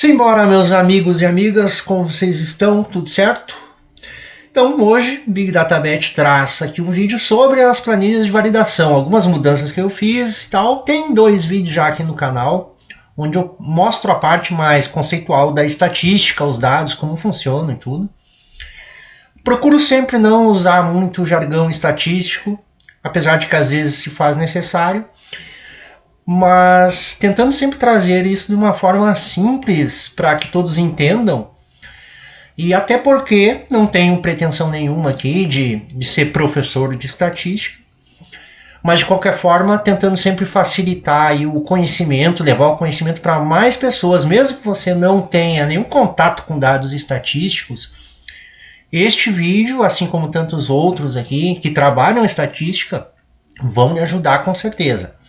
Simbora, meus amigos e amigas, como vocês estão? Tudo certo? Então hoje, Big Data Bet traz aqui um vídeo sobre as planilhas de validação, algumas mudanças que eu fiz e tal. Tem 2 vídeos já aqui no canal, onde eu mostro a parte mais conceitual da estatística, os dados, como funcionam e tudo. Procuro sempre não usar muito jargão estatístico, apesar de que às vezes se faz necessário, mas tentando sempre trazer isso de uma forma simples para que todos entendam. E até porque não tenho pretensão nenhuma aqui de ser professor de estatística, mas de qualquer forma tentando sempre facilitar aí o conhecimento, levar o conhecimento para mais pessoas, mesmo que você não tenha nenhum contato com dados estatísticos. Este vídeo, assim como tantos outros aqui que trabalham estatística, vão me ajudar com certeza.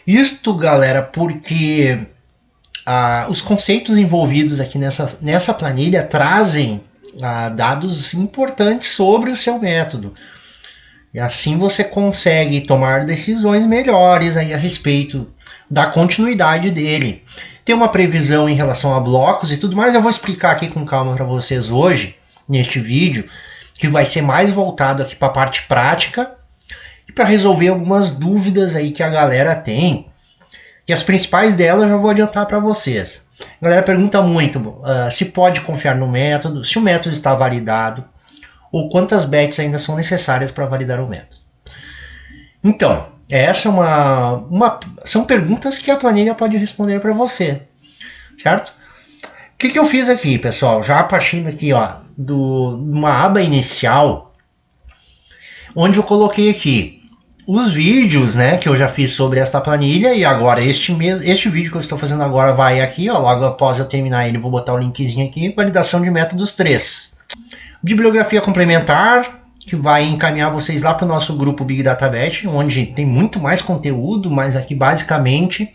Isto, galera, porque os conceitos envolvidos aqui nessa planilha trazem dados importantes sobre o seu método. E assim você consegue tomar decisões melhores aí a respeito da continuidade dele. Tem uma previsão em relação a blocos e tudo mais, eu vou explicar aqui com calma para vocês hoje, neste vídeo, que vai ser mais voltado aqui para a parte prática, e para resolver algumas dúvidas aí que a galera tem. E as principais delas eu já vou adiantar para vocês. A galera pergunta muito se pode confiar no método, se o método está validado, ou quantas bets ainda são necessárias para validar o método. Então, essa são perguntas que a planilha pode responder para você, certo? O que eu fiz aqui, pessoal? Já partindo aqui de uma aba inicial, onde eu coloquei aqui os vídeos, né, que eu já fiz sobre esta planilha, e agora este vídeo que eu estou fazendo agora vai aqui, logo após eu terminar ele, vou botar o linkzinho aqui, validação de métodos 3. Bibliografia complementar, que vai encaminhar vocês lá para o nosso grupo Big Data Bet, onde tem muito mais conteúdo, mas aqui basicamente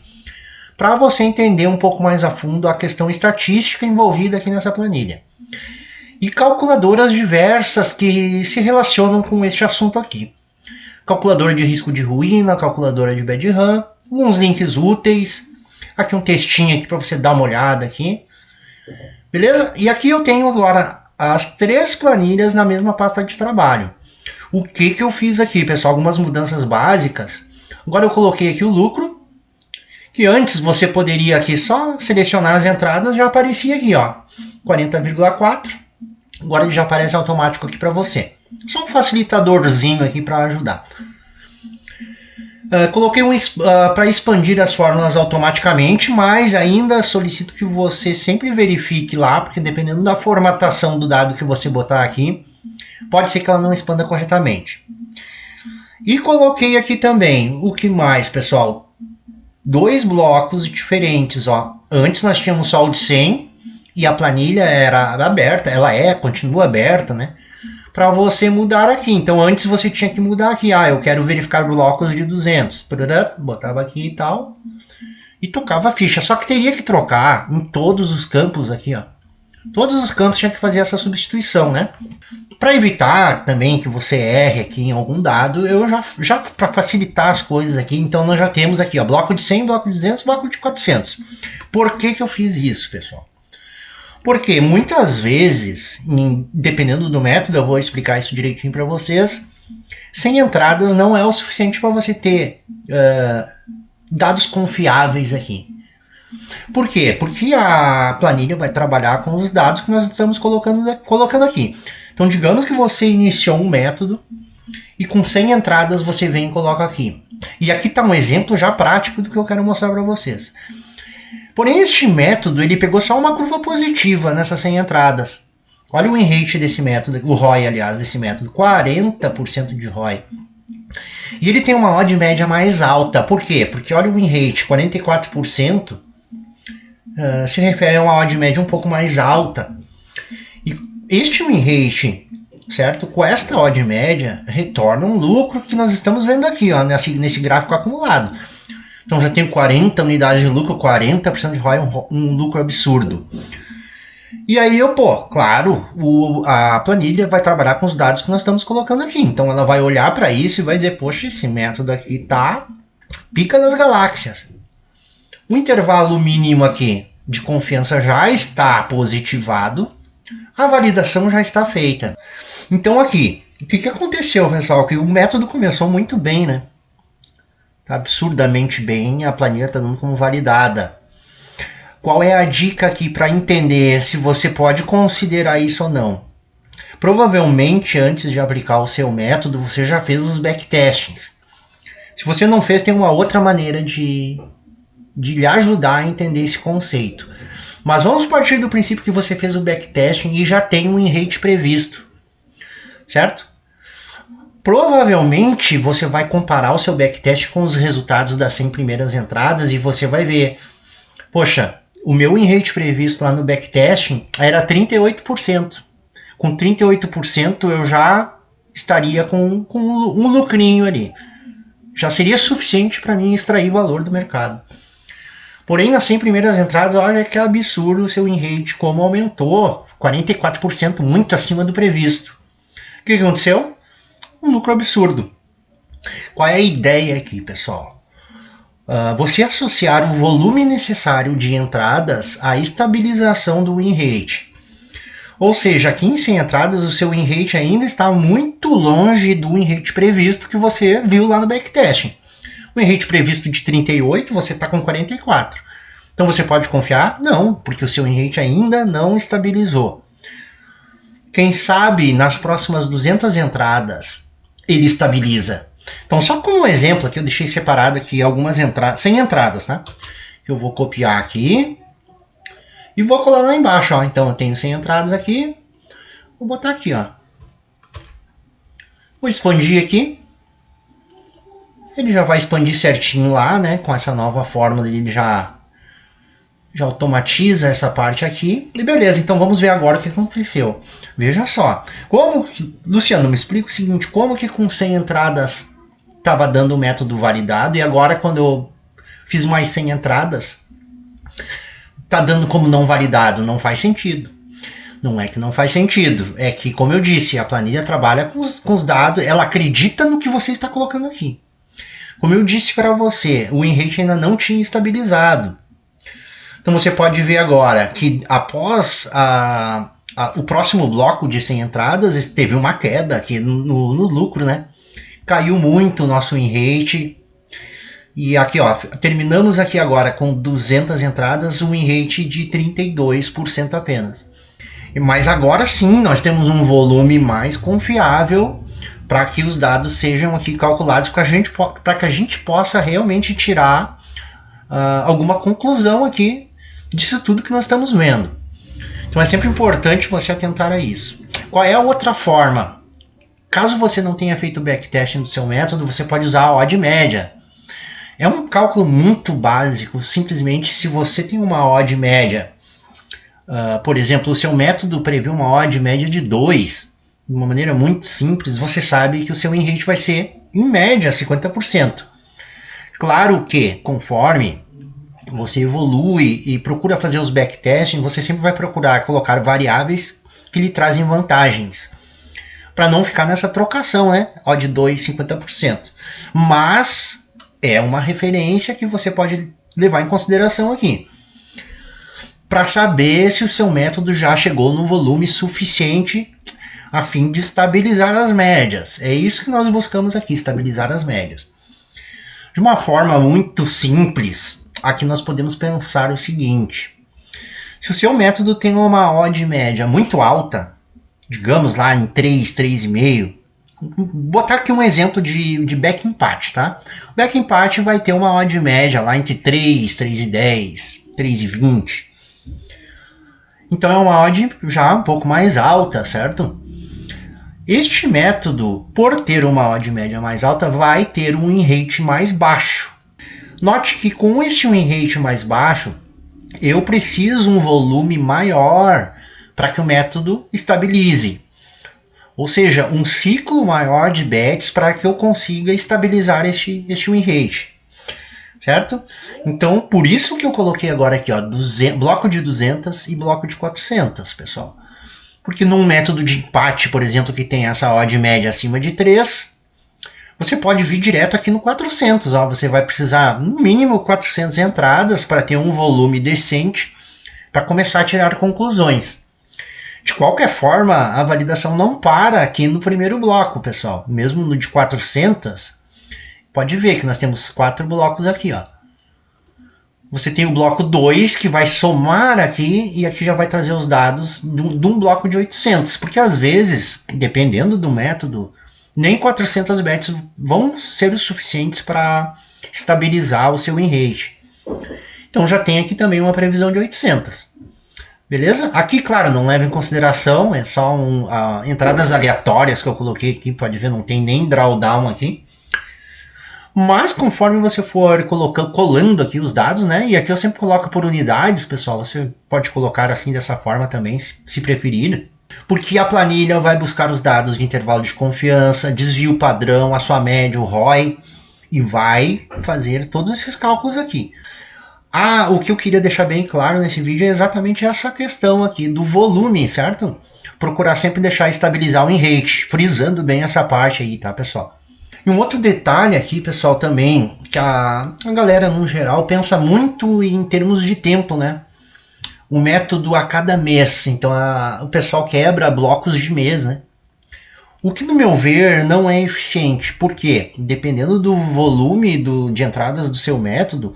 para você entender um pouco mais a fundo a questão estatística envolvida aqui nessa planilha. E calculadoras diversas que se relacionam com este assunto aqui. Calculadora de risco de ruína, calculadora de bad run, alguns links úteis, aqui um textinho aqui para você dar uma olhada aqui, beleza? E aqui eu tenho agora as 3 planilhas na mesma pasta de trabalho. O que eu fiz aqui, pessoal? Algumas mudanças básicas. Agora eu coloquei aqui o lucro, que antes você poderia aqui só selecionar as entradas, já aparecia aqui, 40,4, agora ele já aparece automático aqui para você. Só um facilitadorzinho aqui para ajudar. Coloquei para expandir as fórmulas automaticamente, mas ainda solicito que você sempre verifique lá, porque dependendo da formatação do dado que você botar aqui, pode ser que ela não expanda corretamente. E coloquei aqui também, o que mais, pessoal? 2 blocos diferentes. Antes nós tínhamos só o de 100 e a planilha era aberta, ela continua aberta, né? Para você mudar aqui. Então antes você tinha que mudar aqui. Eu quero verificar blocos de 200. Botava aqui e tal. E tocava a ficha. Só que teria que trocar em todos os campos aqui, Todos os campos tinha que fazer essa substituição, né? Para evitar também que você erre aqui em algum dado, eu já para facilitar as coisas aqui, então nós já temos aqui, bloco de 100, bloco de 200, bloco de 400. Por que eu fiz isso, pessoal? Porque muitas vezes, dependendo do método, eu vou explicar isso direitinho para vocês, 100 entradas não é o suficiente para você ter dados confiáveis aqui. Por quê? Porque a planilha vai trabalhar com os dados que nós estamos colocando aqui. Então, digamos que você iniciou um método e com 100 entradas você vem e coloca aqui. E aqui está um exemplo já prático do que eu quero mostrar para vocês. Porém, este método ele pegou só uma curva positiva nessas 100 entradas. Olha o win rate desse método, o ROI, aliás, desse método, 40% de ROI. E ele tem uma odd média mais alta. Por quê? Porque olha o win rate, 44%, se refere a uma odd média um pouco mais alta. E este win rate, certo? Com esta odd média, retorna um lucro que nós estamos vendo aqui, nesse gráfico acumulado. Então já tenho 40 unidades de lucro, 40% de ROI, um lucro absurdo. E aí claro, a planilha vai trabalhar com os dados que nós estamos colocando aqui. Então ela vai olhar para isso e vai dizer, poxa, esse método aqui tá pica das galáxias. O intervalo mínimo aqui de confiança já está positivado, a validação já está feita. Então aqui, o que aconteceu, pessoal? Que o método começou muito bem, né? Tá absurdamente bem, a planilha está dando como validada. Qual é a dica aqui para entender se você pode considerar isso ou não? Provavelmente, antes de aplicar o seu método, você já fez os backtestings. Se você não fez, tem uma outra maneira de lhe ajudar a entender esse conceito. Mas vamos partir do princípio que você fez o backtesting e já tem um win-rate previsto, certo? Provavelmente você vai comparar o seu backtest com os resultados das 100 primeiras entradas e você vai ver, poxa, o meu win-rate previsto lá no backtesting era 38%. Com 38% eu já estaria com um lucrinho ali. Já seria suficiente para mim extrair valor do mercado. Porém, nas 100 primeiras entradas, olha que absurdo o seu win-rate, como aumentou, 44%, muito acima do previsto. O que aconteceu? Um lucro absurdo. Qual é a ideia aqui, pessoal? Você associar o volume necessário de entradas à estabilização do win-rate. Ou seja, aqui em 100 entradas, o seu win-rate ainda está muito longe do win-rate previsto que você viu lá no backtesting. O win-rate previsto de 38, você está com 44. Então você pode confiar? Não, porque o seu win-rate ainda não estabilizou. Quem sabe nas próximas 200 entradas ele estabiliza. Então só como um exemplo aqui, eu deixei separado aqui algumas entradas, 100 entradas, tá? Eu vou copiar aqui e vou colar lá embaixo, ó. Então eu tenho 100 entradas aqui, vou botar aqui, ó. Vou expandir aqui. Ele já vai expandir certinho lá, né? Com essa nova fórmula ele já automatiza essa parte aqui. E beleza, então vamos ver agora o que aconteceu. Veja só. Luciano, me explica o seguinte, como que com 100 entradas estava dando o método validado e agora quando eu fiz mais 100 entradas, está dando como não validado? Não faz sentido. Não é que não faz sentido. É que, como eu disse, a planilha trabalha com os dados, ela acredita no que você está colocando aqui. Como eu disse para você, o win-rate ainda não tinha estabilizado. Então você pode ver agora que após o próximo bloco de 100 entradas, teve uma queda aqui no lucro, né? Caiu muito o nosso win-rate. E aqui, ó, terminamos aqui agora com 200 entradas, um win-rate de 32% apenas. Mas agora sim, nós temos um volume mais confiável para que os dados sejam aqui calculados para que a gente possa realmente tirar alguma conclusão aqui disso tudo que nós estamos vendo. Então é sempre importante você atentar a isso. Qual é a outra forma? Caso você não tenha feito o backtesting do seu método, você pode usar a odd média. É um cálculo muito básico, simplesmente se você tem uma odd média, por exemplo, o seu método prevê uma odd média de 2, de uma maneira muito simples, você sabe que o seu win-rate vai ser, em média, 50%. Claro que, conforme você evolui e procura fazer os backtesting, você sempre vai procurar colocar variáveis que lhe trazem vantagens, para não ficar nessa trocação, né? Odd 2, 50%. Mas é uma referência que você pode levar em consideração aqui, para saber se o seu método já chegou no volume suficiente a fim de estabilizar as médias. É isso que nós buscamos aqui, estabilizar as médias. De uma forma muito simples, aqui nós podemos pensar o seguinte: se o seu método tem uma odd média muito alta, digamos lá em 3, 3,5, vou botar aqui um exemplo de back empate, tá? O back empate vai ter uma odd média lá entre 3, 3,10, 3,20. Então é uma odd já um pouco mais alta, certo? Este método, por ter uma odd média mais alta, vai ter um win-rate mais baixo. Note que com este win-rate mais baixo, eu preciso um volume maior para que o método estabilize. Ou seja, um ciclo maior de bets para que eu consiga estabilizar este win-rate. Certo? Então, por isso que eu coloquei agora aqui, ó, bloco de 200 e bloco de 400, pessoal. Porque num método de empate, por exemplo, que tem essa odd média acima de 3, você pode vir direto aqui no 400. Ó, você vai precisar, no mínimo, 400 entradas para ter um volume decente para começar a tirar conclusões. De qualquer forma, a validação não para aqui no primeiro bloco, pessoal. Mesmo no de 400, pode ver que nós temos 4 blocos aqui, ó. Você tem o bloco 2, que vai somar aqui, e aqui já vai trazer os dados de um bloco de 800. Porque às vezes, dependendo do método, nem 400 bits vão ser os suficientes para estabilizar o seu win rate. Então já tem aqui também uma previsão de 800. Beleza? Aqui, claro, não leva em consideração, é só entradas aleatórias que eu coloquei aqui, pode ver, não tem nem drawdown aqui. Mas conforme você for colando aqui os dados, né? E aqui eu sempre coloco por unidades, pessoal. Você pode colocar assim dessa forma também, se preferir. Porque a planilha vai buscar os dados de intervalo de confiança, desvio padrão, a sua média, o ROI, e vai fazer todos esses cálculos aqui. O que eu queria deixar bem claro nesse vídeo é exatamente essa questão aqui do volume, certo? Procurar sempre deixar estabilizar o win rate, frisando bem essa parte aí, tá, pessoal? E um outro detalhe aqui, pessoal, também, que a galera, no geral, pensa muito em termos de tempo, né? O método a cada mês. Então, o pessoal quebra blocos de mês, né? O que, no meu ver, não é eficiente. Por quê? Dependendo do volume de entradas do seu método,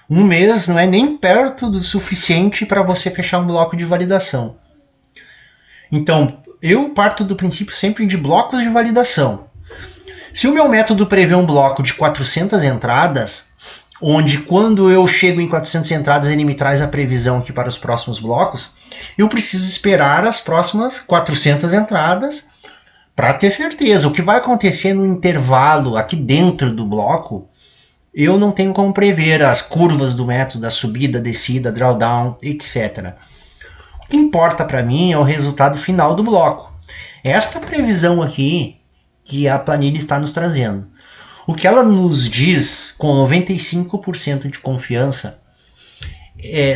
um mês não é nem perto do suficiente para você fechar um bloco de validação. Então, eu parto do princípio sempre de blocos de validação. Se o meu método prevê um bloco de 400 entradas, onde quando eu chego em 400 entradas ele me traz a previsão aqui para os próximos blocos, eu preciso esperar as próximas 400 entradas para ter certeza. O que vai acontecer no intervalo aqui dentro do bloco, eu não tenho como prever as curvas do método, a subida, descida, drawdown, etc. O que importa para mim é o resultado final do bloco. Esta previsão aqui que a planilha está nos trazendo. O que ela nos diz com 95% de confiança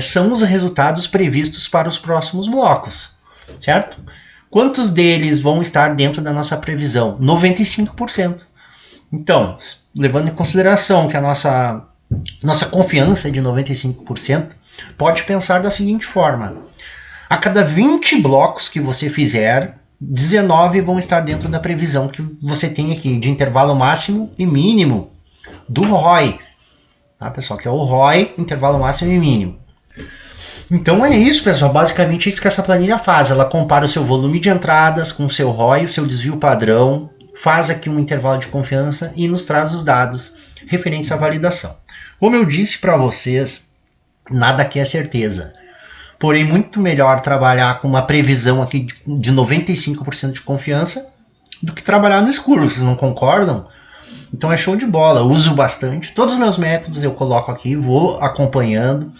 são os resultados previstos para os próximos blocos, certo? Quantos deles vão estar dentro da nossa previsão? 95%. Então, levando em consideração que a nossa confiança é de 95%, pode pensar da seguinte forma: a cada 20 blocos que você fizer, 19 vão estar dentro da previsão que você tem aqui, de intervalo máximo e mínimo do ROI. Tá, pessoal? Que é o ROI, intervalo máximo e mínimo. Então é isso, pessoal. Basicamente é isso que essa planilha faz. Ela compara o seu volume de entradas com o seu ROI, o seu desvio padrão, faz aqui um intervalo de confiança e nos traz os dados referentes à validação. Como eu disse para vocês, nada aqui é certeza. Porém, muito melhor trabalhar com uma previsão aqui de 95% de confiança do que trabalhar no escuro. Vocês não concordam? Então é show de bola. Eu uso bastante. Todos os meus métodos eu coloco aqui, vou acompanhando.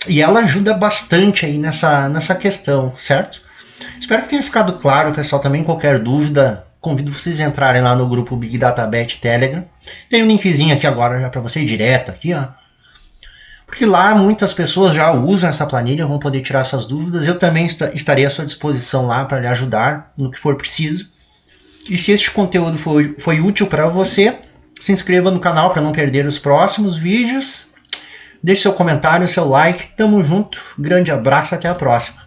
E ela ajuda bastante aí nessa questão, certo? Espero que tenha ficado claro, pessoal. Também qualquer dúvida, convido vocês a entrarem lá no grupo Big Data Bet Telegram. Tem um linkzinho aqui agora já para você ir direto aqui, ó. Porque lá muitas pessoas já usam essa planilha, vão poder tirar suas dúvidas. Eu também estarei à sua disposição lá para lhe ajudar no que for preciso. E se este conteúdo foi útil para você, se inscreva no canal para não perder os próximos vídeos. Deixe seu comentário, seu like. Tamo junto. Grande abraço, até a próxima.